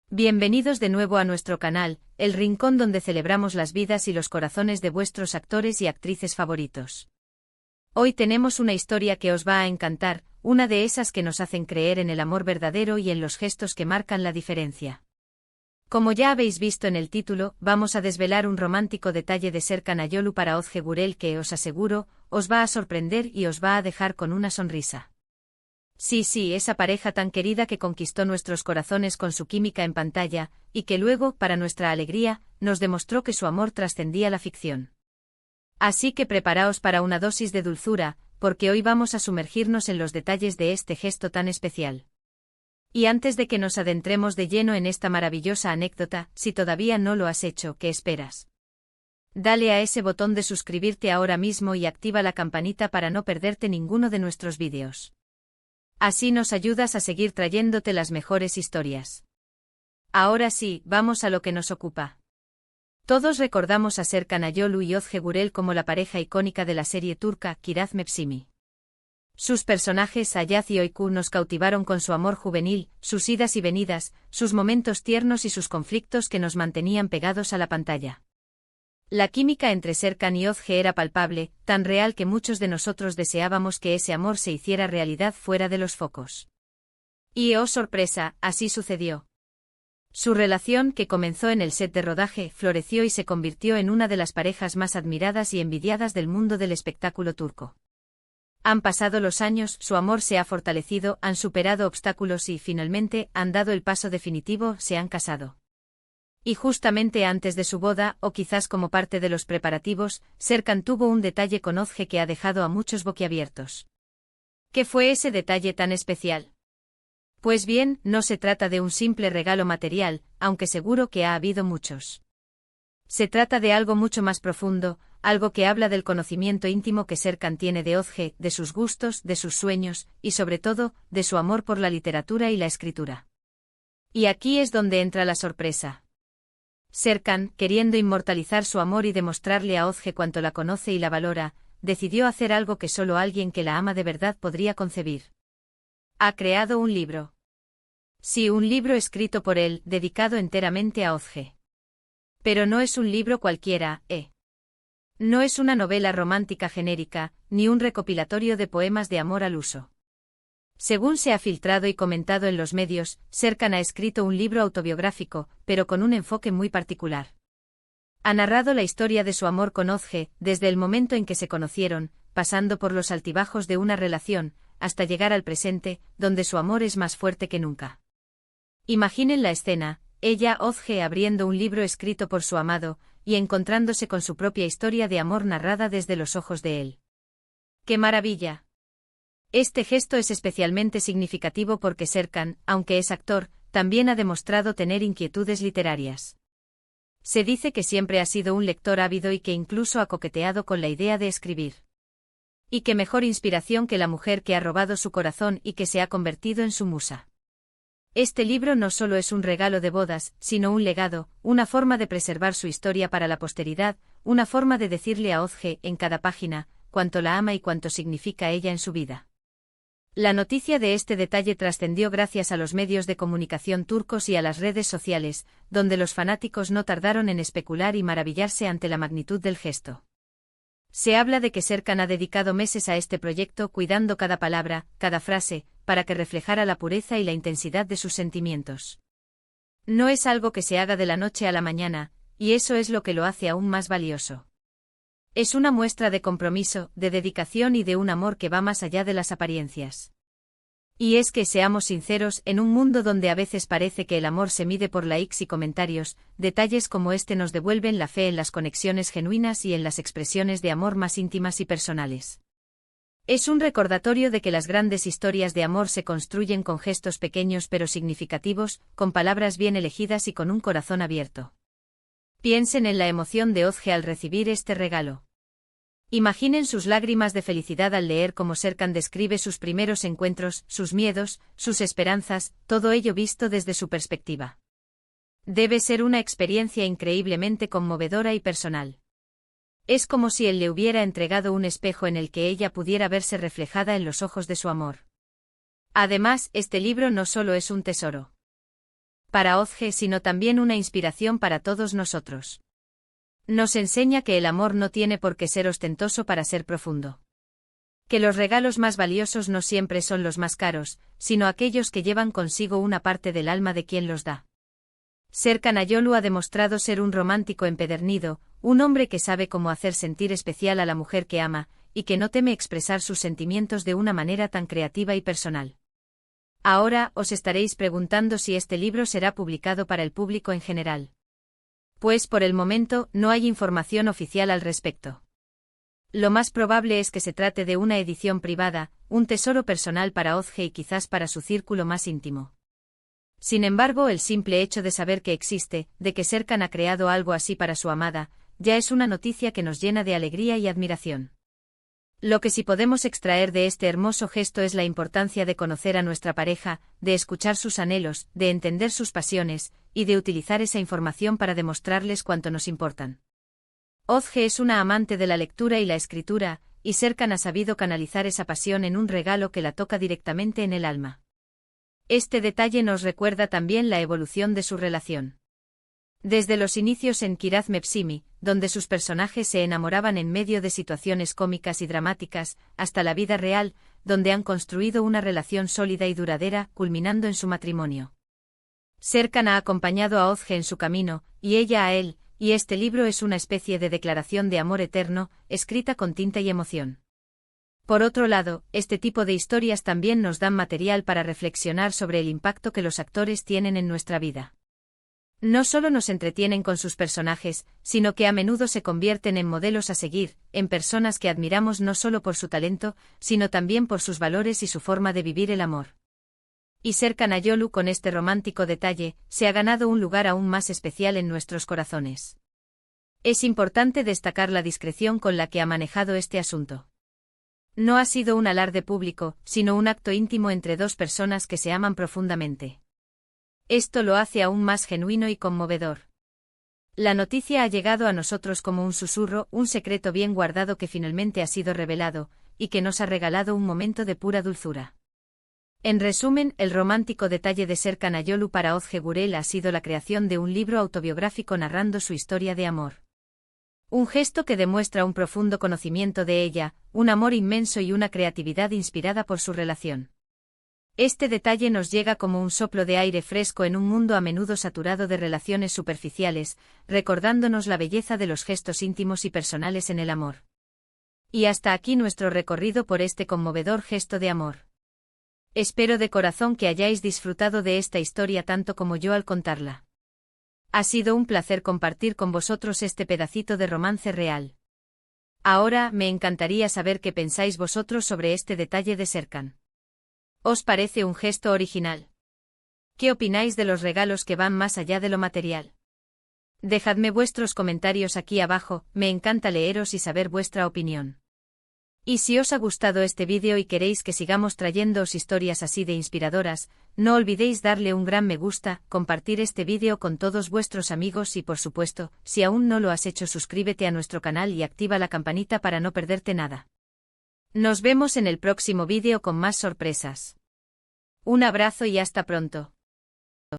Bienvenidos de nuevo a nuestro canal, el rincón donde celebramos las vidas y los corazones de vuestros actores y actrices favoritos. Hoy tenemos una historia que os va a encantar, una de esas que nos hacen creer en el amor verdadero y en los gestos que marcan la diferencia. Como ya habéis visto en el título, vamos a desvelar un romántico detalle de Serkan Ayolu para Özge Gürel que, os aseguro, os va a sorprender y os va a dejar con una sonrisa. Sí, esa pareja tan querida que conquistó nuestros corazones con su química en pantalla, y que luego, para nuestra alegría, nos demostró que su amor trascendía la ficción. Así que preparaos para una dosis de dulzura, porque hoy vamos a sumergirnos en los detalles de este gesto tan especial. Y antes de que nos adentremos de lleno en esta maravillosa anécdota, si todavía no lo has hecho, ¿qué esperas? Dale a ese botón de suscribirte ahora mismo y activa la campanita para no perderte ninguno de nuestros vídeos. Así nos ayudas a seguir trayéndote las mejores historias. Ahora sí, vamos a lo que nos ocupa. Todos recordamos a Serkan Ayolu y Özge Gürel como la pareja icónica de la serie turca Kiraz Mevsimi. Sus personajes Ayaz y Oyku nos cautivaron con su amor juvenil, sus idas y venidas, sus momentos tiernos y sus conflictos que nos mantenían pegados a la pantalla. La química entre Serkan y Özge era palpable, tan real que muchos de nosotros deseábamos que ese amor se hiciera realidad fuera de los focos. Y oh sorpresa, así sucedió. Su relación, que comenzó en el set de rodaje, floreció y se convirtió en una de las parejas más admiradas y envidiadas del mundo del espectáculo turco. Han pasado los años, su amor se ha fortalecido, han superado obstáculos y, finalmente, han dado el paso definitivo, se han casado. Y justamente antes de su boda, o quizás como parte de los preparativos, Serkan tuvo un detalle con Özge que ha dejado a muchos boquiabiertos. ¿Qué fue ese detalle tan especial? Pues bien, no se trata de un simple regalo material, aunque seguro que ha habido muchos. Se trata de algo mucho más profundo, algo que habla del conocimiento íntimo que Serkan tiene de Özge, de sus gustos, de sus sueños, y sobre todo, de su amor por la literatura y la escritura. Y aquí es donde entra la sorpresa. Serkan, queriendo inmortalizar su amor y demostrarle a Özge cuánto la conoce y la valora, decidió hacer algo que solo alguien que la ama de verdad podría concebir. Ha creado un libro. Sí, un libro escrito por él, dedicado enteramente a Özge. Pero no es un libro cualquiera, No es una novela romántica genérica, ni un recopilatorio de poemas de amor al uso. Según se ha filtrado y comentado en los medios, Serkan ha escrito un libro autobiográfico, pero con un enfoque muy particular. Ha narrado la historia de su amor con Özge, desde el momento en que se conocieron, pasando por los altibajos de una relación, hasta llegar al presente, donde su amor es más fuerte que nunca. Imaginen la escena, ella, Özge, abriendo un libro escrito por su amado, y encontrándose con su propia historia de amor narrada desde los ojos de él. ¡Qué maravilla! Este gesto es especialmente significativo porque Serkan, aunque es actor, también ha demostrado tener inquietudes literarias. Se dice que siempre ha sido un lector ávido y que incluso ha coqueteado con la idea de escribir. Y qué mejor inspiración que la mujer que ha robado su corazón y que se ha convertido en su musa. Este libro no solo es un regalo de bodas, sino un legado, una forma de preservar su historia para la posteridad, una forma de decirle a Özge, en cada página, cuánto la ama y cuánto significa ella en su vida. La noticia de este detalle trascendió gracias a los medios de comunicación turcos y a las redes sociales, donde los fanáticos no tardaron en especular y maravillarse ante la magnitud del gesto. Se habla de que Serkan ha dedicado meses a este proyecto cuidando cada palabra, cada frase, para que reflejara la pureza y la intensidad de sus sentimientos. No es algo que se haga de la noche a la mañana, y eso es lo que lo hace aún más valioso. Es una muestra de compromiso, de dedicación y de un amor que va más allá de las apariencias. Y es que, seamos sinceros, en un mundo donde a veces parece que el amor se mide por likes y comentarios, detalles como este nos devuelven la fe en las conexiones genuinas y en las expresiones de amor más íntimas y personales. Es un recordatorio de que las grandes historias de amor se construyen con gestos pequeños pero significativos, con palabras bien elegidas y con un corazón abierto. Piensen en la emoción de Özge al recibir este regalo. Imaginen sus lágrimas de felicidad al leer cómo Serkan describe sus primeros encuentros, sus miedos, sus esperanzas, todo ello visto desde su perspectiva. Debe ser una experiencia increíblemente conmovedora y personal. Es como si él le hubiera entregado un espejo en el que ella pudiera verse reflejada en los ojos de su amor. Además, este libro no solo es un tesoro. para Ozge, sino también una inspiración para todos nosotros. Nos enseña que el amor no tiene por qué ser ostentoso para ser profundo. Que los regalos más valiosos no siempre son los más caros, sino aquellos que llevan consigo una parte del alma de quien los da. Serkan Ayolu ha demostrado ser un romántico empedernido, un hombre que sabe cómo hacer sentir especial a la mujer que ama, y que no teme expresar sus sentimientos de una manera tan creativa y personal. Ahora os estaréis preguntando si este libro será publicado para el público en general. Pues por el momento no hay información oficial al respecto. Lo más probable es que se trate de una edición privada, un tesoro personal para Ozge y quizás para su círculo más íntimo. Sin embargo, el simple hecho de saber que existe, de que Serkan ha creado algo así para su amada, ya es una noticia que nos llena de alegría y admiración. Lo que sí podemos extraer de este hermoso gesto es la importancia de conocer a nuestra pareja, de escuchar sus anhelos, de entender sus pasiones, y de utilizar esa información para demostrarles cuánto nos importan. Ozge es una amante de la lectura y la escritura, y Serkan ha sabido canalizar esa pasión en un regalo que la toca directamente en el alma. Este detalle nos recuerda también la evolución de su relación. Desde los inicios en Kiraz Mepsimi, donde sus personajes se enamoraban en medio de situaciones cómicas y dramáticas, hasta la vida real, donde han construido una relación sólida y duradera, culminando en su matrimonio. Serkan ha acompañado a Ozge en su camino, y ella a él, y este libro es una especie de declaración de amor eterno, escrita con tinta y emoción. Por otro lado, este tipo de historias también nos dan material para reflexionar sobre el impacto que los actores tienen en nuestra vida. No solo nos entretienen con sus personajes, sino que a menudo se convierten en modelos a seguir, en personas que admiramos no solo por su talento, sino también por sus valores y su forma de vivir el amor. Y Serkan Ayolu, con este romántico detalle, se ha ganado un lugar aún más especial en nuestros corazones. Es importante destacar la discreción con la que ha manejado este asunto. No ha sido un alarde público, sino un acto íntimo entre dos personas que se aman profundamente. Esto lo hace aún más genuino y conmovedor. La noticia ha llegado a nosotros como un susurro, un secreto bien guardado que finalmente ha sido revelado, y que nos ha regalado un momento de pura dulzura. En resumen, el romántico detalle de Serkan Ayolu para Ozge Gurel ha sido la creación de un libro autobiográfico narrando su historia de amor. Un gesto que demuestra un profundo conocimiento de ella, un amor inmenso y una creatividad inspirada por su relación. Este detalle nos llega como un soplo de aire fresco en un mundo a menudo saturado de relaciones superficiales, recordándonos la belleza de los gestos íntimos y personales en el amor. Y hasta aquí nuestro recorrido por este conmovedor gesto de amor. Espero de corazón que hayáis disfrutado de esta historia tanto como yo al contarla. Ha sido un placer compartir con vosotros este pedacito de romance real. Ahora me encantaría saber qué pensáis vosotros sobre este detalle de Serkan. ¿Os parece un gesto original? ¿Qué opináis de los regalos que van más allá de lo material? Dejadme vuestros comentarios aquí abajo, me encanta leeros y saber vuestra opinión. Y si os ha gustado este vídeo y queréis que sigamos trayéndoos historias así de inspiradoras, no olvidéis darle un gran me gusta, compartir este vídeo con todos vuestros amigos y por supuesto, si aún no lo has hecho, suscríbete a nuestro canal y activa la campanita para no perderte nada. Nos vemos en el próximo vídeo con más sorpresas. Un abrazo y hasta pronto.